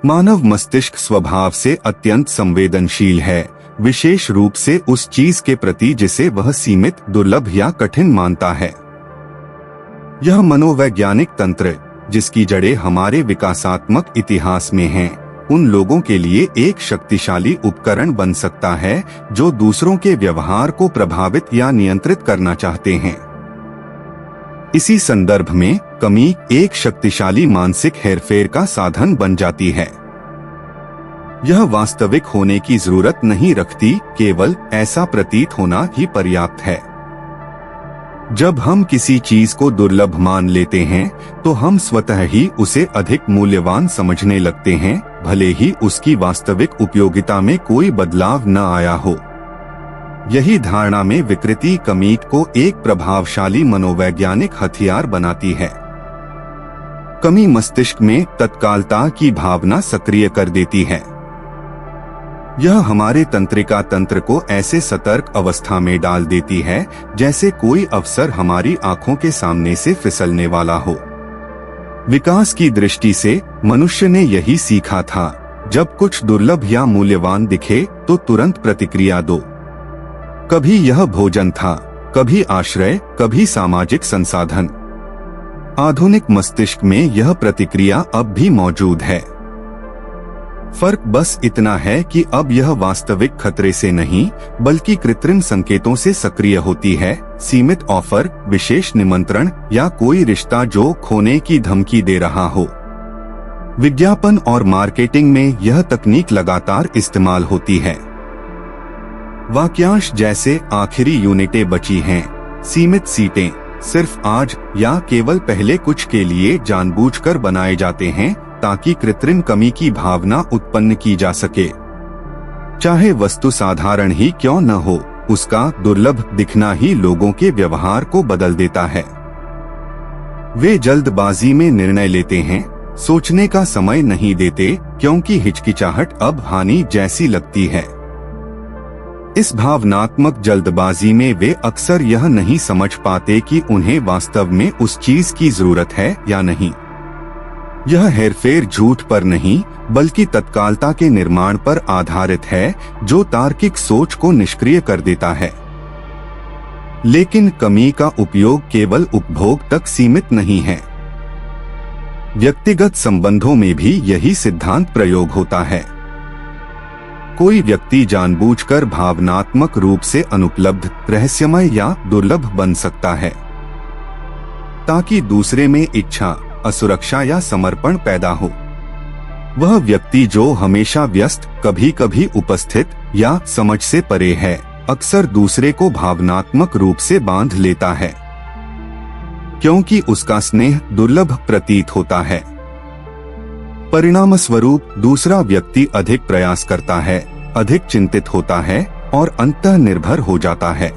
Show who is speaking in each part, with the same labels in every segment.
Speaker 1: मानव मस्तिष्क स्वभाव से अत्यंत संवेदनशील है, विशेष रूप से उस चीज के प्रति जिसे वह सीमित, दुर्लभ या कठिन मानता है। यह मनोवैज्ञानिक तंत्र, जिसकी जड़ें हमारे विकासात्मक इतिहास में हैं, उन लोगों के लिए एक शक्तिशाली उपकरण बन सकता है जो दूसरों के व्यवहार को प्रभावित या नियंत्रित करना चाहते हैं। इसी संदर्भ में कमी एक शक्तिशाली मानसिक हेरफेर का साधन बन जाती है। यह वास्तविक होने की जरूरत नहीं रखती, केवल ऐसा प्रतीत होना ही पर्याप्त है। जब हम किसी चीज को दुर्लभ मान लेते हैं तो हम स्वतः ही उसे अधिक मूल्यवान समझने लगते हैं, भले ही उसकी वास्तविक उपयोगिता में कोई बदलाव न आया हो। यही धारणा में विकृति कमी को एक प्रभावशाली मनोवैज्ञानिक हथियार बनाती है। कमी मस्तिष्क में तत्कालता की भावना सक्रिय कर देती है। यह हमारे तंत्रिका तंत्र को ऐसे सतर्क अवस्था में डाल देती है जैसे कोई अवसर हमारी आंखों के सामने से फिसलने वाला हो। विकास की दृष्टि से मनुष्य ने यही सीखा था, जब कुछ दुर्लभ या मूल्यवान दिखे तो तुरंत प्रतिक्रिया दो। कभी यह भोजन था, कभी आश्रय, कभी सामाजिक संसाधन। आधुनिक मस्तिष्क में यह प्रतिक्रिया अब भी मौजूद है। फर्क बस इतना है कि अब यह वास्तविक खतरे से नहीं बल्कि कृत्रिम संकेतों से सक्रिय होती है। सीमित ऑफर, विशेष निमंत्रण या कोई रिश्ता जो खोने की धमकी दे रहा हो। विज्ञापन और मार्केटिंग में यह तकनीक लगातार इस्तेमाल होती है। वाक्यांश जैसे आखिरी यूनिटें बची हैं, सीमित सीटें, सिर्फ आज या केवल पहले कुछ के लिए जानबूझकर बनाए जाते हैं ताकि कृत्रिम कमी की भावना उत्पन्न की जा सके। चाहे वस्तु साधारण ही क्यों न हो, उसका दुर्लभ दिखना ही लोगों के व्यवहार को बदल देता है। वे जल्दबाजी में निर्णय लेते हैं, सोचने का समय नहीं देते, क्योंकि हिचकिचाहट अब हानि जैसी लगती है। इस भावनात्मक जल्दबाजी में वे अक्सर यह नहीं समझ पाते कि उन्हें वास्तव में उस चीज की जरूरत है या नहीं। यह हेरफेर झूठ पर नहीं बल्कि तत्कालता के निर्माण पर आधारित है, जो तार्किक सोच को निष्क्रिय कर देता है। लेकिन कमी का उपयोग केवल उपभोग तक सीमित नहीं है। व्यक्तिगत संबंधों में भी यही सिद्धांत प्रयोग होता है। कोई व्यक्ति जानबूझकर भावनात्मक रूप से अनुपलब्ध, रहस्यमय या दुर्लभ बन सकता है ताकि दूसरे में इच्छा, असुरक्षा या समर्पण पैदा हो। वह व्यक्ति जो हमेशा व्यस्त, कभी कभी उपस्थित या समझ से परे है, अक्सर दूसरे को भावनात्मक रूप से बांध लेता है क्योंकि उसका स्नेह दुर्लभ प्रतीत होता है। परिणामस्वरूप दूसरा व्यक्ति अधिक प्रयास करता है, अधिक चिंतित होता है और अंततः निर्भर हो जाता है।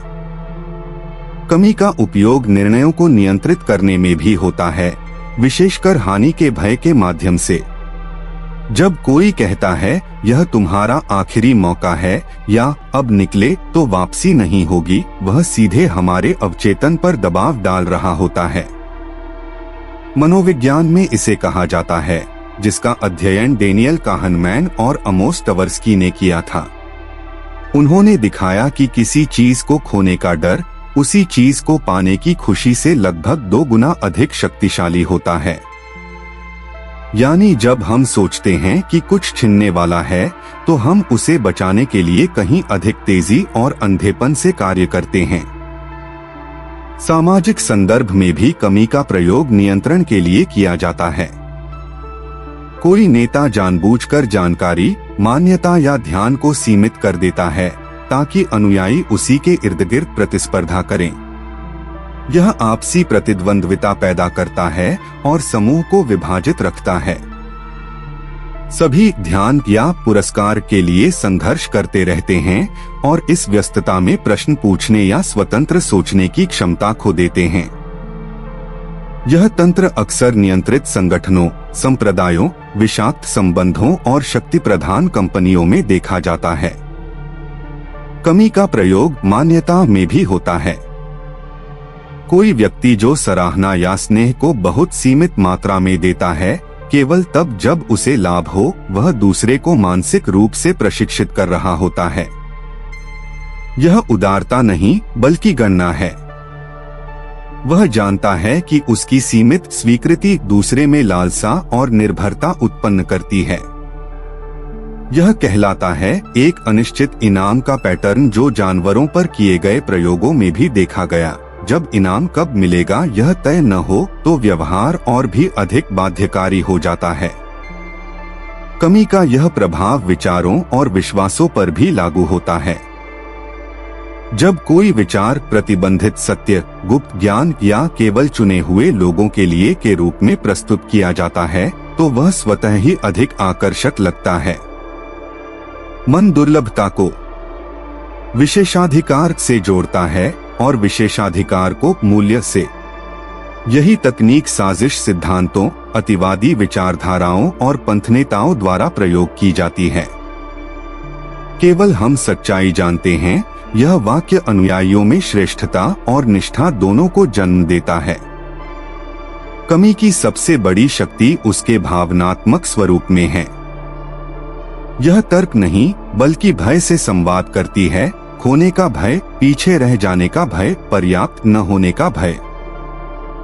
Speaker 1: कमी का उपयोग निर्णयों को नियंत्रित करने में भी होता है, विशेषकर हानि के भय के माध्यम से। जब कोई कहता है यह तुम्हारा आखिरी मौका है या अब निकले तो वापसी नहीं होगी, वह सीधे हमारे अवचेतन पर दबाव डाल रहा होता है। मनोविज्ञान में इसे कहा जाता है, जिसका अध्ययन डेनियल काहनमैन और अमोस टवर्स्की ने किया था। उन्होंने दिखाया कि किसी चीज को खोने का डर उसी चीज को पाने की खुशी से लगभग 2 गुना अधिक शक्तिशाली होता है। यानी जब हम सोचते हैं कि कुछ छिनने वाला है तो हम उसे बचाने के लिए कहीं अधिक तेजी और अंधेपन से कार्य करते हैं। सामाजिक संदर्भ में भी कमी का प्रयोग नियंत्रण के लिए किया जाता है। कोई नेता जानबूझकर जानकारी, मान्यता या ध्यान को सीमित कर देता है ताकि अनुयायी उसी के इर्द गिर्द प्रतिस्पर्धा करें। यह आपसी प्रतिद्वंद्विता पैदा करता है और समूह को विभाजित रखता है। सभी ध्यान या पुरस्कार के लिए संघर्ष करते रहते हैं और इस व्यस्तता में प्रश्न पूछने या स्वतंत्र सोचने की क्षमता खो देते हैं। यह तंत्र अक्सर नियंत्रित संगठनों, संप्रदायों, विषाक्त संबंधों और शक्ति प्रधान कंपनियों में देखा जाता है। कमी का प्रयोग मान्यता में भी होता है। कोई व्यक्ति जो सराहना या स्नेह को बहुत सीमित मात्रा में देता है, केवल तब जब उसे लाभ हो। वह दूसरे को मानसिक रूप से प्रशिक्षित कर रहा होता है। यह उदारता नहीं बल्कि गणना है। वह जानता है कि उसकी सीमित स्वीकृति दूसरे में लालसा और निर्भरता उत्पन्न करती है। यह कहलाता है एक अनिश्चित इनाम का पैटर्न जो जानवरों पर किए गए प्रयोगों में भी देखा गया। जब इनाम कब मिलेगा यह तय न हो तो व्यवहार और भी अधिक बाध्यकारी हो जाता है। कमी का यह प्रभाव विचारों और विश्वासों पर भी लागू होता है। जब कोई विचार प्रतिबंधित सत्य, गुप्त ज्ञान या केवल चुने हुए लोगों के लिए के रूप में प्रस्तुत किया जाता है तो वह स्वतः ही अधिक आकर्षक लगता है। मन दुर्लभता को विशेषाधिकार से जोड़ता है और विशेषाधिकार को मूल्य से। यही तकनीक साजिश सिद्धांतों, अतिवादी विचारधाराओं और पंथ नेताओं द्वारा प्रयोग की जाती है। केवल हम सच्चाई जानते हैं, यह वाक्य अनुयायियों में श्रेष्ठता और निष्ठा दोनों को जन्म देता है। कमी की सबसे बड़ी शक्ति उसके भावनात्मक स्वरूप में है। यह तर्क नहीं बल्कि भय से संवाद करती है। खोने का भय, पीछे रह जाने का भय, पर्याप्त न होने का भय।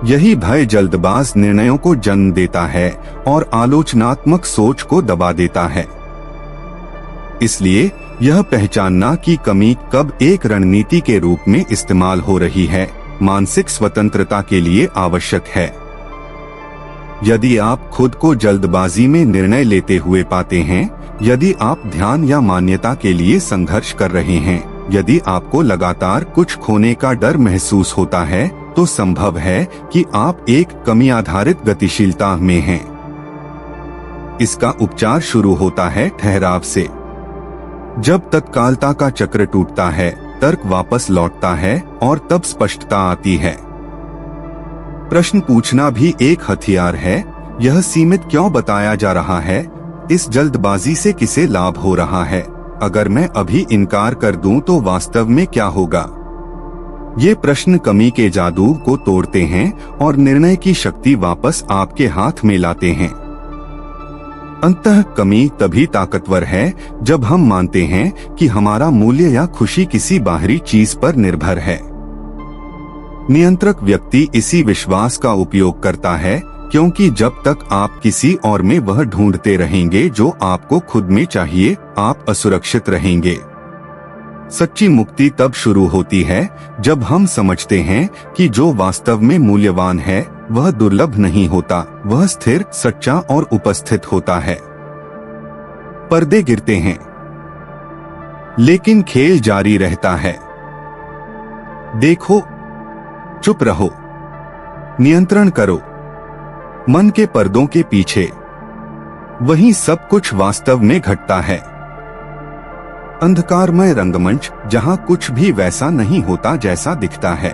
Speaker 1: यही भय जल्दबाज निर्णयों को जन्म देता है और आलोचनात्मक सोच को दबा देता है। इसलिए यह पहचानना कि कमी कब एक रणनीति के रूप में इस्तेमाल हो रही है, मानसिक स्वतंत्रता के लिए आवश्यक है। यदि आप खुद को जल्दबाजी में निर्णय लेते हुए पाते हैं, यदि आप ध्यान या मान्यता के लिए संघर्ष कर रहे हैं, यदि आपको लगातार कुछ खोने का डर महसूस होता है, तो संभव है कि आप एक कमी आधारित गतिशीलता में हैं। इसका उपचार शुरू होता है ठहराव से। जब तत्कालता का चक्र टूटता है, तर्क वापस लौटता है और तब स्पष्टता आती है। प्रश्न पूछना भी एक हथियार है। यह सीमित क्यों बताया जा रहा है? इस जल्दबाजी से किसे लाभ हो रहा है? अगर मैं अभी इनकार कर दूं तो वास्तव में क्या होगा? ये प्रश्न कमी के जादू को तोड़ते हैं और निर्णय की शक्ति वापस आपके हाथ में लाते हैं। अंततः कमी तभी ताकतवर है जब हम मानते हैं कि हमारा मूल्य या खुशी किसी बाहरी चीज पर निर्भर है। नियंत्रक व्यक्ति इसी विश्वास का उपयोग करता है, क्योंकि जब तक आप किसी और में वह ढूंढते रहेंगे जो आपको खुद में चाहिए, आप असुरक्षित रहेंगे। सच्ची मुक्ति तब शुरू होती है जब हम समझते हैं कि जो वास्तव में मूल्यवान है वह दुर्लभ नहीं होता, वह स्थिर, सच्चा और उपस्थित होता है। पर्दे गिरते हैं, लेकिन खेल जारी रहता है। देखो, चुप रहो, नियंत्रण करो। मन के पर्दों के पीछे वहीं सब कुछ वास्तव में घटता है। अंधकारमय रंगमंच जहां कुछ भी वैसा नहीं होता जैसा दिखता है।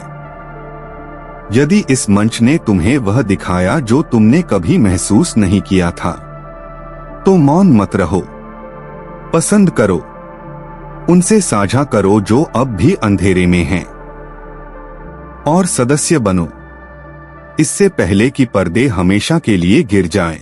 Speaker 1: यदि इस मंच ने तुम्हें वह दिखाया जो तुमने कभी महसूस नहीं किया था, तो मौन मत रहो, पसंद करो, उनसे साझा करो जो अब भी अंधेरे में हैं, और सदस्य बनो, इससे पहले कि पर्दे हमेशा के लिए गिर जाएं।